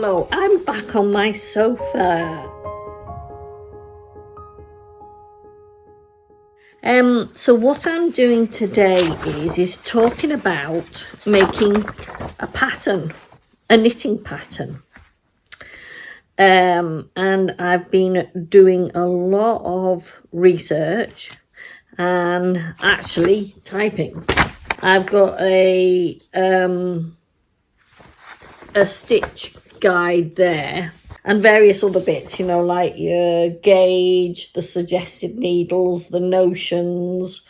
Hello, I'm back on my sofa. So what I'm doing today is talking about making a pattern, a knitting pattern. And I've been doing a lot of research and actually typing. I've got a stitch guide there and various other bits, you know, like your gauge, the suggested needles, the notions,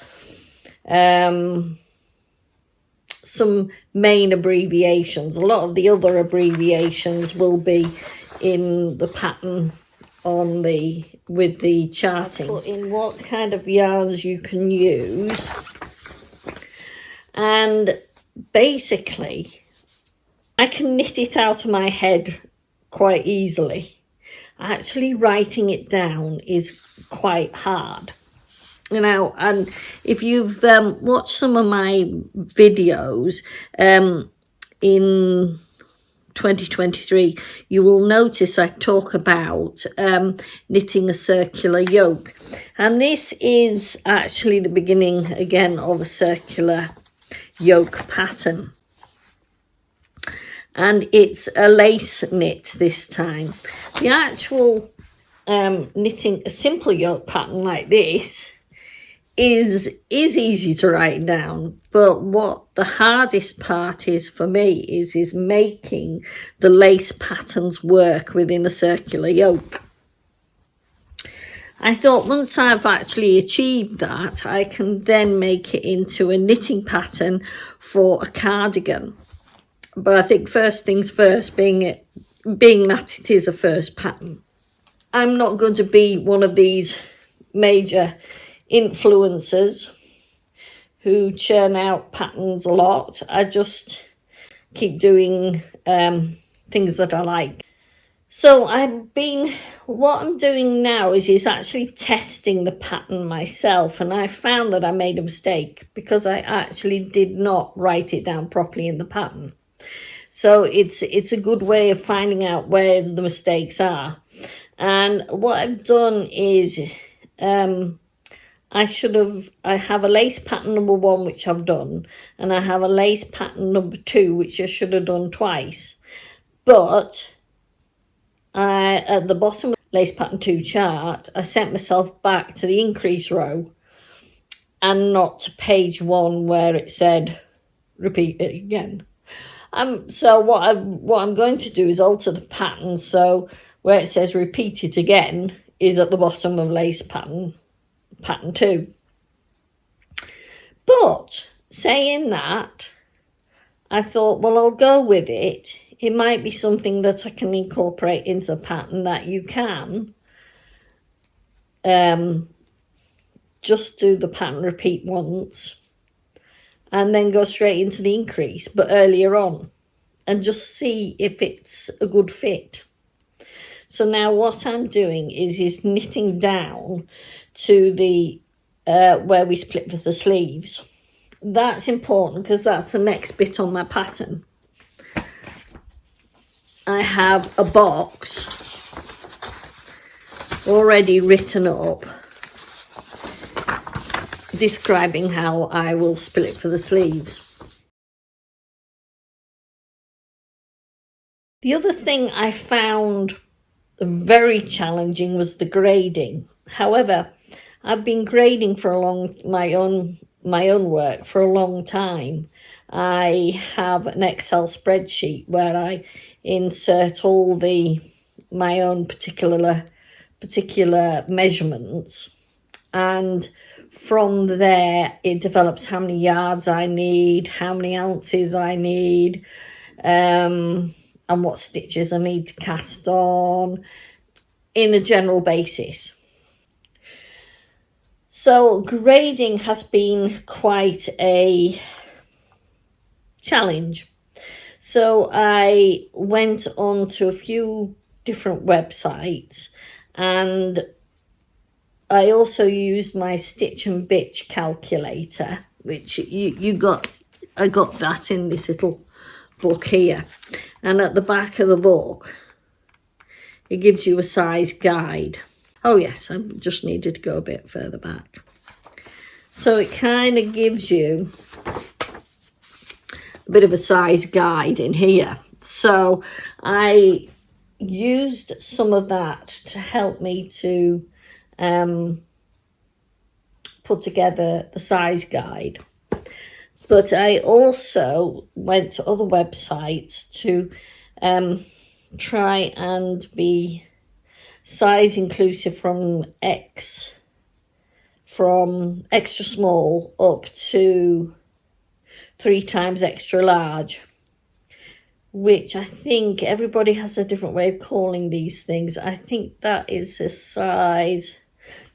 some main abbreviations. A lot of the other abbreviations will be in the pattern on the with the charting. Put in what kind of yarns you can use, and basically I can knit it out of my head quite easily. Actually writing it down is quite hard, you know. And if you've watched some of my videos in 2023, you will notice I talk about knitting a circular yoke, and this is actually the beginning again of a circular yoke pattern. And it's a lace knit this time. The actual knitting a simple yoke pattern like this is easy to write down, but what the hardest part is for me is making the lace patterns work within a circular yoke. I thought once I've actually achieved that, I can then make it into a knitting pattern for a cardigan. But I think first things first, being that it is a first pattern, I'm not going to be one of these major influencers who churn out patterns a lot. I just keep doing things that I like. So what I'm doing now is actually testing the pattern myself, and I found that I made a mistake because I actually did not write it down properly in the pattern. So it's a good way of finding out where the mistakes are. And what I've done is I have a lace pattern number 1, which I've done, and I have a lace pattern number 2, which I should have done twice. But at the bottom of the lace pattern 2 chart, I sent myself back to the increase row and not to page 1 where it said repeat it again. So what I'm going to do is alter the pattern, so where it says repeat it again is at the bottom of lace pattern 2. But saying that, I thought, well, I'll go with it. It might be something that I can incorporate into the pattern, that you can just do the pattern repeat once and then go straight into the increase, but earlier on, and just see if it's a good fit. So now what I'm doing is knitting down to the where we split for the sleeves. That's important because that's the next bit on my pattern. I have a box already written up describing how I will split for the sleeves. The other thing I found very challenging was the grading. However, I've been grading for my own work for a long time. I have an Excel spreadsheet where I insert all my own particular measurements, and from there it develops how many yards I need, how many ounces I need, and what stitches I need to cast on in a general basis. So grading has been quite a challenge. So I went on to a few different websites, and I also used my stitch and bitch calculator, which I got that in this little book here. And at the back of the book, it gives you a size guide. Oh yes, I just needed to go a bit further back. So it kind of gives you a bit of a size guide in here. So I used some of that to help me to put together the size guide. But I also went to other websites to try and be size inclusive from extra small up to 3 times extra large, which I think everybody has a different way of calling these things. I think that is a size,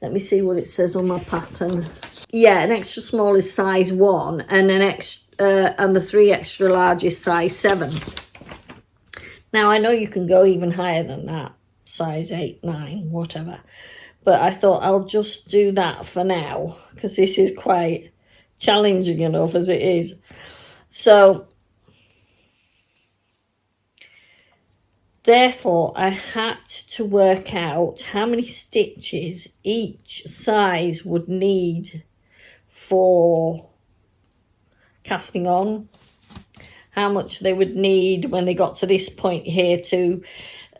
let me see what it says on my pattern. Yeah, an extra small is size 1, and and the 3 extra large is size 7. Now I know you can go even higher than that, size 8, 9, whatever. But I thought I'll just do that for now, because this is quite challenging enough as it is. So therefore I had to work out how many stitches each size would need for casting on, how much they would need when they got to this point here to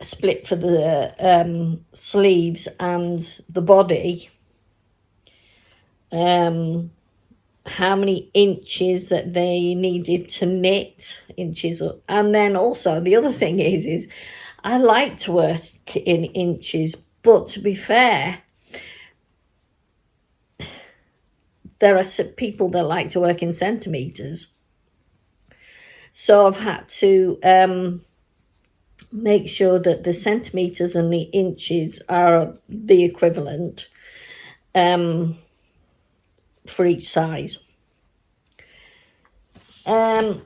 split for the sleeves and the body, how many inches that they needed to knit, inches. And then also the other thing is I like to work in inches, but to be fair, there are people that like to work in centimeters. So I've had to make sure that the centimeters and the inches are the equivalent for each size. The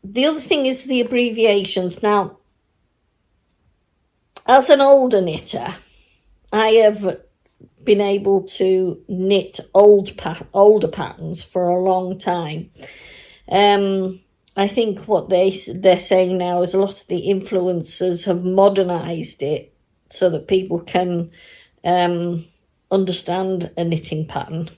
other thing is the abbreviations. Now, as an older knitter, I have been able to knit older patterns for a long time. I think what they're saying now is a lot of the influencers have modernized it so that people can understand a knitting pattern.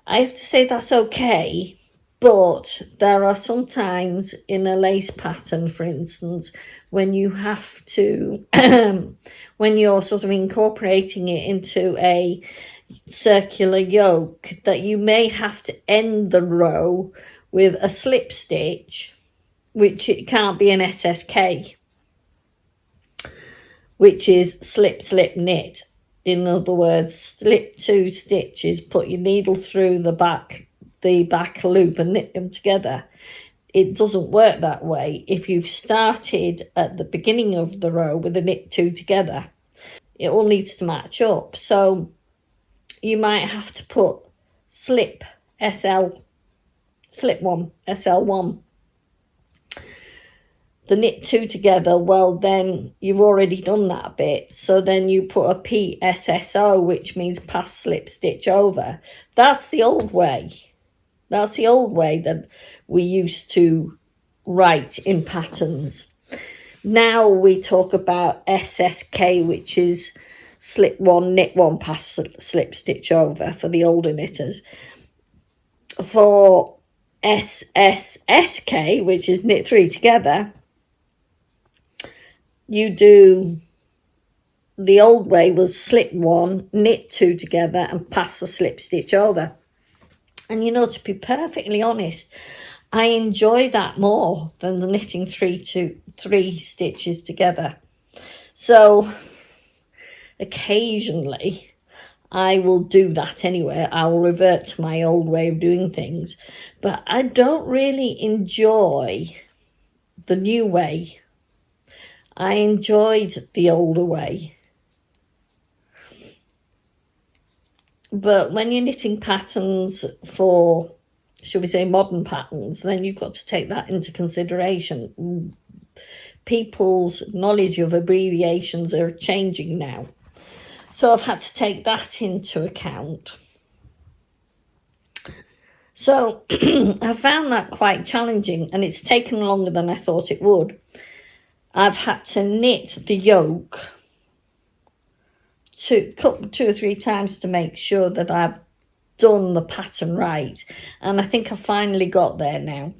I have to say that's okay, but there are sometimes in a lace pattern, for instance, when you have to, when you're sort of incorporating it into a circular yoke, that you may have to end the row with a slip stitch, which it can't be an SSK, which is slip, slip, knit. In other words, slip 2 stitches, put your needle through the back loop and knit them together. It doesn't work that way. If you've started at the beginning of the row with a knit 2 together, it all needs to match up. So you might have to put slip 1, SL1, the knit 2 together. Well, then you've already done that bit. So then you put a PSSO, which means pass slip stitch over. That's the old way. That's the old way that we used to write in patterns. Now we talk about SSK, which is slip 1, knit 1, pass slip stitch over for the older knitters. For SSSK, which is knit 3 together, you do, the old way was slip 1, knit 2 together and pass the slip stitch over. And you know, to be perfectly honest, I enjoy that more than the knitting 3 stitches together. So occasionally I will do that anyway. I will revert to my old way of doing things, but I don't really enjoy the new way. I enjoyed the older way. But when you're knitting patterns for, shall we say, modern patterns, then you've got to take that into consideration. People's knowledge of abbreviations are changing now. So I've had to take that into account. So I found that quite challenging, and it's taken longer than I thought it would. I've had to knit the yoke two or three times to make sure that I've done the pattern right, and I think I finally got there now,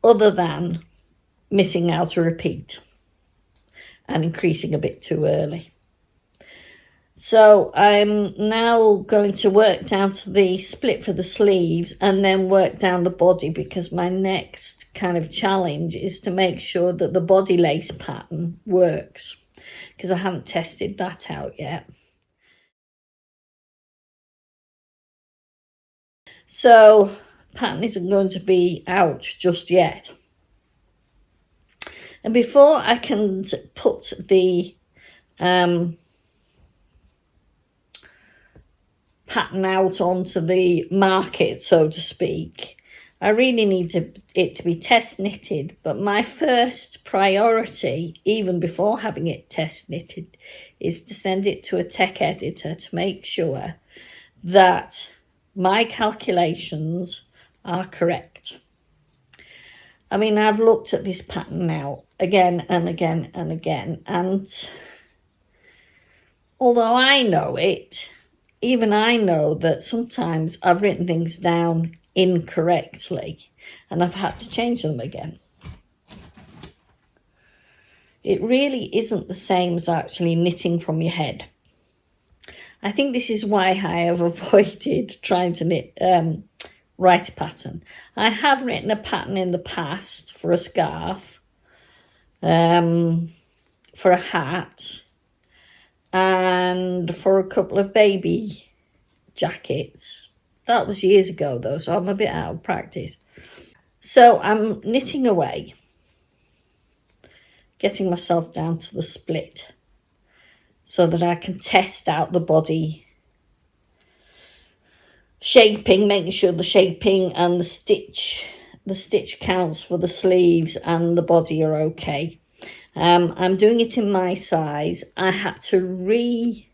other than missing out a repeat and increasing a bit too early. So I'm now going to work down to the split for the sleeves and then work down the body, because my next kind of challenge is to make sure that the body lace pattern works, because I haven't tested that out yet. So pattern isn't going to be out just yet. And before I can put the pattern out onto the market, so to speak, I really need it to be test knitted. But my first priority, even before having it test knitted, is to send it to a tech editor to make sure that my calculations are correct. I mean, I've looked at this pattern now again and again and again, and although I know it, even I know that sometimes I've written things down incorrectly and I've had to change them again. It really isn't the same as actually knitting from your head. I think this is why I have avoided trying to write a pattern. I have written a pattern in the past for a scarf, for a hat, and for a couple of baby jackets. That was years ago though, so I'm a bit out of practice. So I'm knitting away, getting myself down to the split so that I can test out the body shaping, making sure the shaping and the stitch counts for the sleeves and the body are okay. I'm doing it in my size. I had to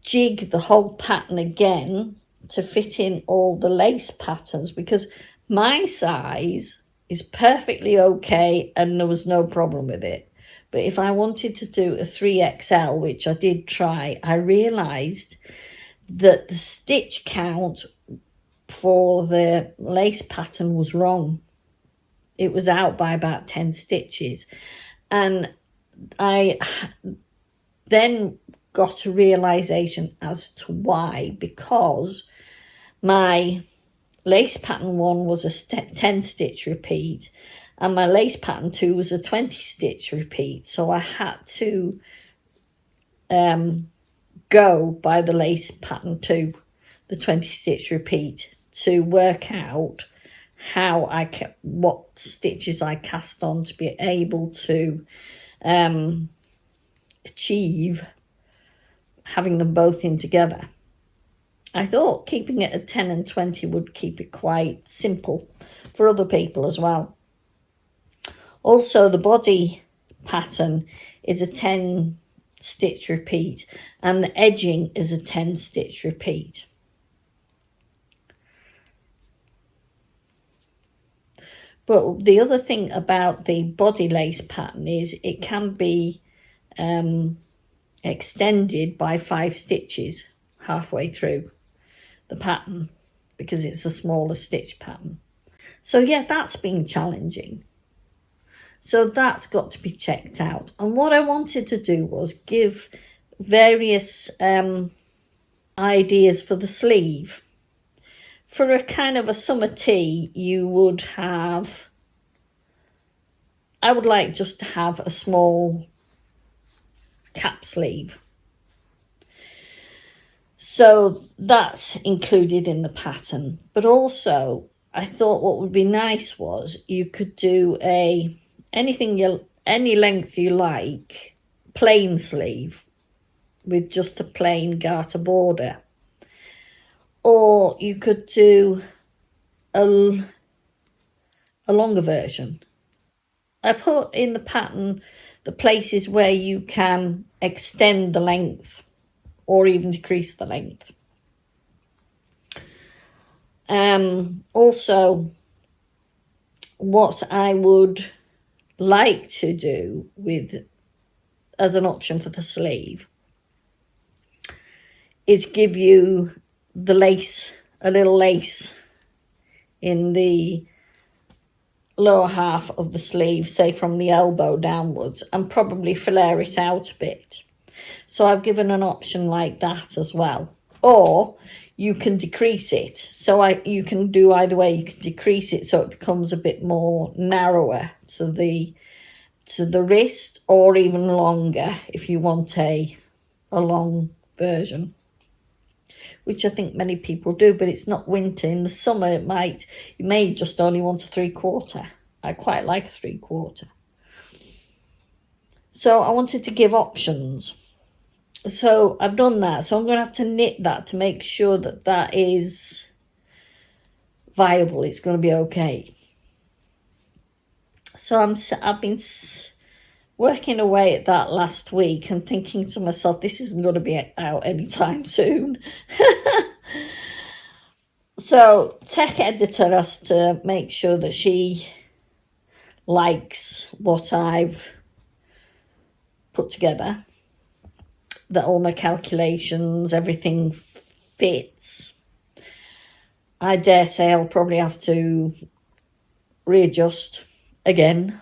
jig the whole pattern again to fit in all the lace patterns, because my size is perfectly okay and there was no problem with it. But if I wanted to do a 3XL, which I did try, I realised that the stitch count for the lace pattern was wrong. It was out by about 10 stitches. And I then got a realisation as to why, because my lace pattern 1 was a 10 stitch repeat and my lace pattern 2 was a 20 stitch repeat. So I had to go by the lace pattern 2, the 20 stitch repeat, to work out what stitches I cast on to be able to achieve having them both in together. I thought keeping it at 10 and 20 would keep it quite simple for other people as well. Also, the body pattern is a 10 stitch repeat and the edging is a 10 stitch repeat. But the other thing about the body lace pattern is it can be extended by 5 stitches halfway through the pattern, because it's a smaller stitch pattern. So yeah, that's been challenging. So that's got to be checked out. And what I wanted to do was give various ideas for the sleeve. For a kind of a summer tea, you would have, I would like just to have a small cap sleeve. So that's included in the pattern. But also, I thought what would be nice was you could do any length you like, plain sleeve with just a plain garter border. Or you could do a longer version. I put in the pattern the places where you can extend the length or even decrease the length. Also, what I would like to do with as an option for the sleeve is give you the lace, a little lace in the lower half of the sleeve, say from the elbow downwards, and probably flare it out a bit. So I've given an option like that as well. Or you can decrease it. So you can do either way. You can decrease it so it becomes a bit more narrower to the wrist, or even longer if you want a long version, which I think many people do, but it's not winter. In the summer, you may just only want a 3/4. I quite like a 3/4. So I wanted to give options. So I've done that. So I'm going to have to knit that to make sure that that is viable. It's going to be okay. So I've been working away at that last week and thinking to myself, this isn't going to be out anytime soon. So tech editor has to make sure that she likes what I've put together, that all my calculations, everything fits. I dare say I'll probably have to readjust again.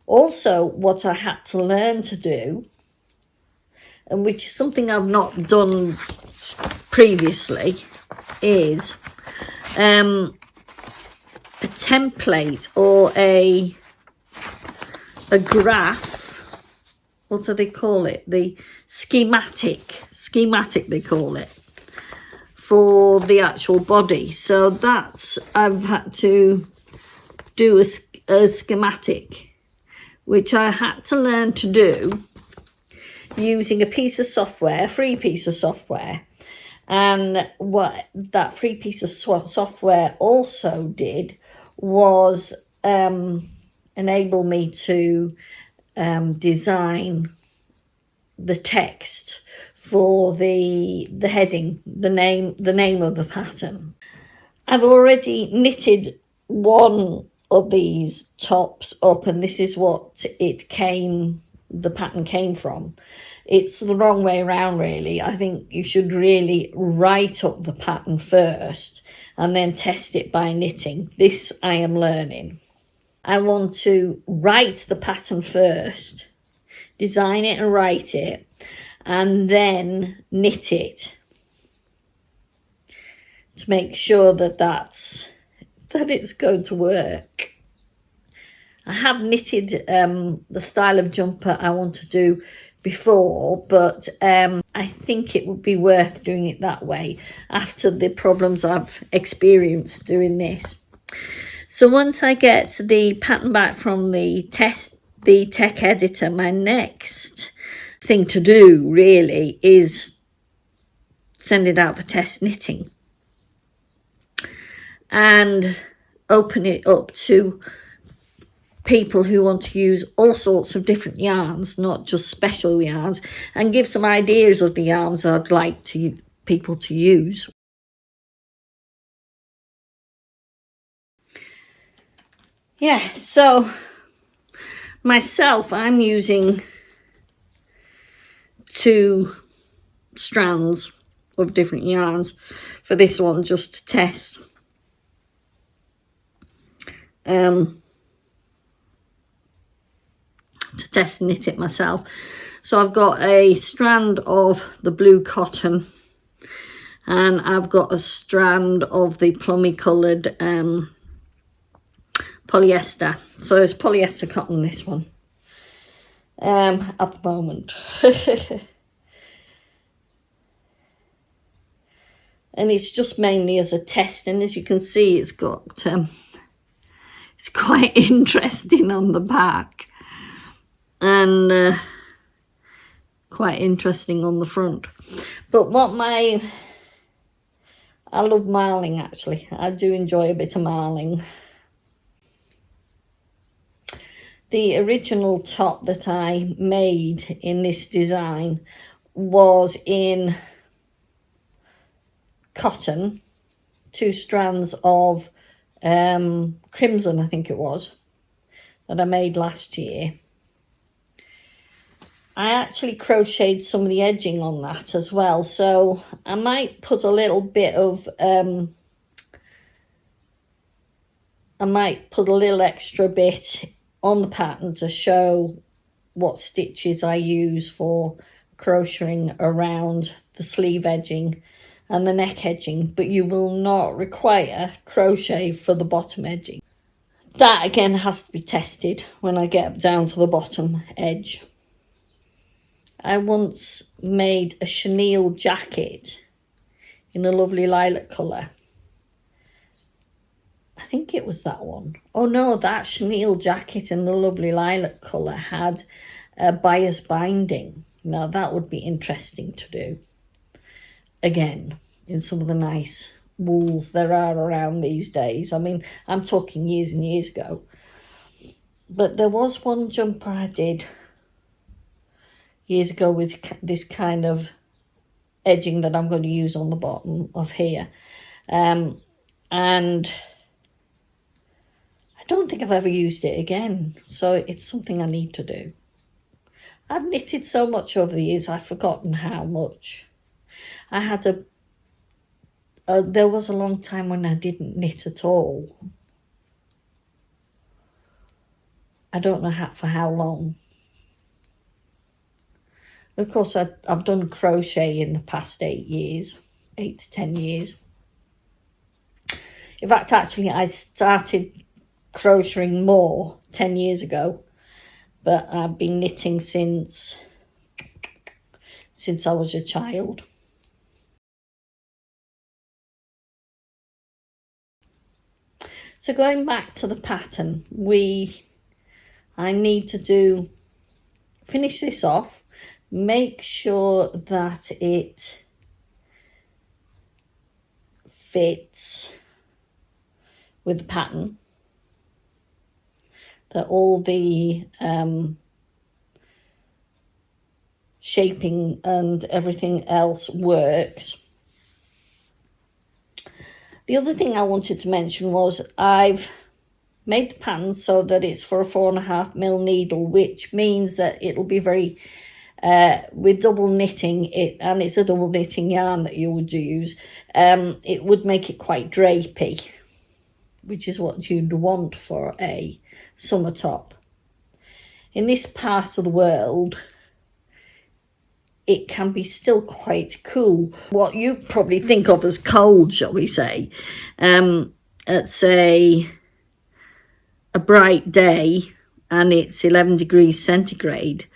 Also, what I had to learn to do, and which is something I've not done previously, is a template or a graph. What do they call it? The schematic they call it, for the actual body. So I've had to do a schematic, which I had to learn to do using a piece of software, a free piece of software. And what that free piece of software also did was enable me to design the text for the heading, the name of the pattern. I've already knitted one of these tops up, and this is what the pattern came from. It's the wrong way around, really. I think you should really write up the pattern first and then test it by knitting. This I am learning. I want to write the pattern first, design it and write it, and then knit it to make sure that it's going to work. I have knitted the style of jumper I want to do before, but I think it would be worth doing it that way after the problems I've experienced doing this. So once I get the pattern back from the tech editor, my next thing to do really is send it out for test knitting and open it up to people who want to use all sorts of different yarns, not just special yarns, and give some ideas of the yarns I'd like people to use. Yeah, so myself, I'm using 2 strands of different yarns for this one, just to test. Knit it myself. So I've got a strand of the blue cotton, and I've got a strand of the plummy coloured polyester. So it's polyester cotton, this one, at the moment. And it's just mainly as a test, and as you can see, it's quite interesting on the back, and quite interesting on the front. But I love Marling, actually. I do enjoy a bit of Marling. The original top that I made in this design was in cotton, 2 strands of crimson, I think it was, that I made last year. I actually crocheted some of the edging on that as well, so I might put a little bit of I might put a little extra bit on the pattern to show what stitches I use for crocheting around the sleeve edging and the neck edging, but you will not require crochet for the bottom edging. That again has to be tested when I get down to the bottom edge. I once made a chenille jacket in a lovely lilac colour. I think it was that one. Oh no, that chenille jacket in the lovely lilac colour had a bias binding. Now that would be interesting to do. Again, in some of the nice wools there are around these days. I mean, I'm talking years and years ago. But there was one jumper I did years ago with this kind of edging that I'm going to use on the bottom of here. And I don't think I've ever used it again. So it's something I need to do. I've knitted so much over the years, I've forgotten how much. I had there was a long time when I didn't knit at all. I don't know for how long. Of course, I've done crochet in the past 8 years, 8 to 10 years. In fact, actually, I started crocheting more 10 years ago, but I've been knitting since I was a child. So going back to the pattern, I need to finish this off, make sure that it fits with the pattern, that all the shaping and everything else works. The other thing I wanted to mention was I've made the pattern so that it's for a 4.5mm needle, which means that it'll be very, with double knitting, and it's a double knitting yarn that you would use, it would make it quite drapey, which is what you'd want for a summer top. In this part of the world, it can be still quite cool. What you probably think of as cold, shall we say, at say a bright day and it's 11 degrees centigrade.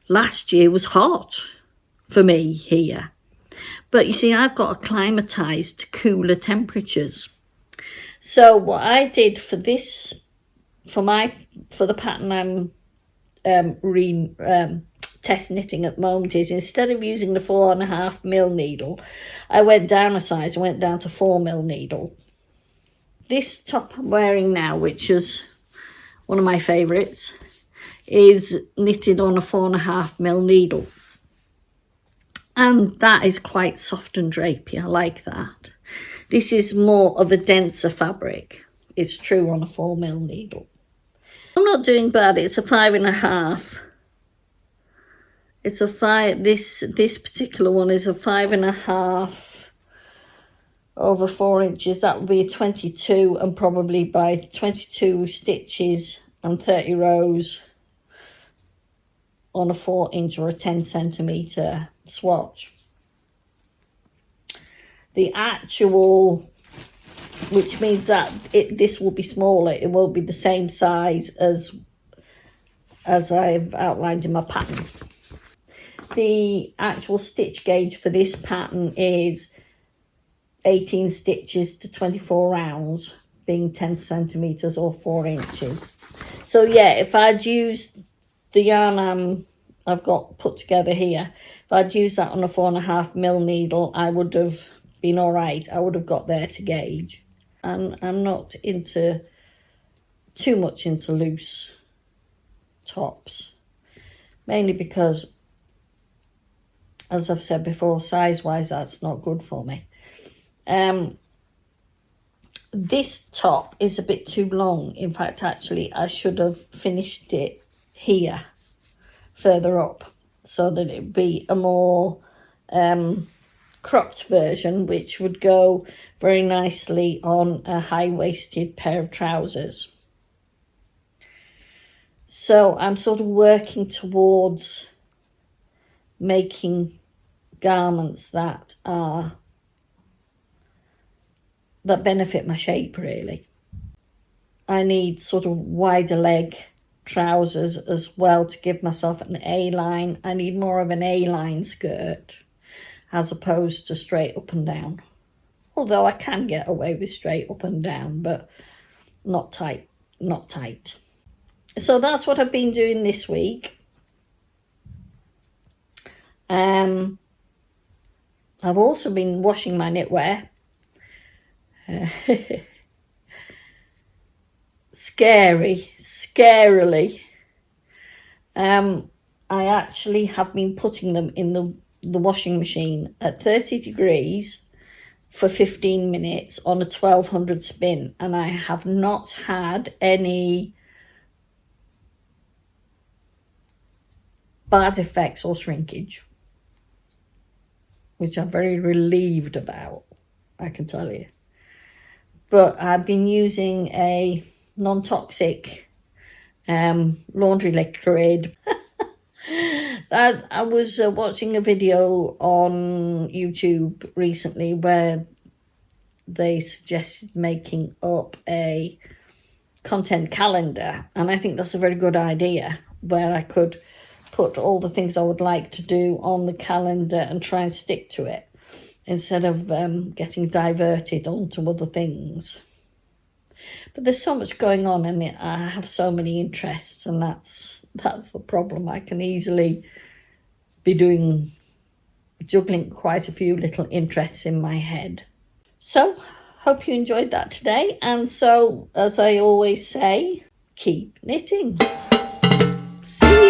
Last year was hot for me here. But you see, I've got acclimatised to cooler temperatures. So what I did for this, for the pattern I'm test knitting at the moment, is instead of using the 4.5mm needle, I went down a size, I went down to 4mm needle. This top I'm wearing now, which is one of my favourites, is knitted on a 4.5mm needle. And that is quite soft and drapey, I like that. This is more of a denser fabric. It's true on a 4mm needle. I'm not doing bad, it's a 5.5. It's a 5, this particular one is a 5.5 over 4 inches. That would be a 22, and probably by 22 stitches and 30 rows on a 4-inch or a 10cm swatch. The actual, which means that this will be smaller, it won't be the same size as I've outlined in my pattern. The actual stitch gauge for this pattern is 18 stitches to 24 rounds, being 10 centimetres or 4 inches. So yeah, if I'd used the yarn I've got put together here, if I'd used that on a 4.5mm needle, I would have been all right. I would have got there to gauge. And I'm not too much into loose tops, mainly because, as I've said before, size-wise, that's not good for me. This top is a bit too long. In fact, actually, I should have finished it here, further up, so that it'd be a more cropped version, which would go very nicely on a high-waisted pair of trousers. So I'm sort of working towards making garments that benefit my shape, really. I need sort of wider leg trousers as well to give myself an A-line. I need more of an A-line skirt as opposed to straight up and down. Although I can get away with straight up and down, but not tight, not tight. So that's what I've been doing this week. I've also been washing my knitwear. Scarily. I actually have been putting them in the washing machine at 30 degrees for 15 minutes on a 1200 spin, and I have not had any bad effects or shrinkage, which I'm very relieved about, I can tell you. But I've been using a non-toxic laundry liquid. I was watching a video on YouTube recently where they suggested making up a content calendar, and I think that's a very good idea, where I could put all the things I would like to do on the calendar and try and stick to it instead of getting diverted onto other things. But there's so much going on, and I have so many interests, and that's the problem. I can easily be juggling quite a few little interests in my head. So, hope you enjoyed that today. And so, as I always say, keep knitting. See you.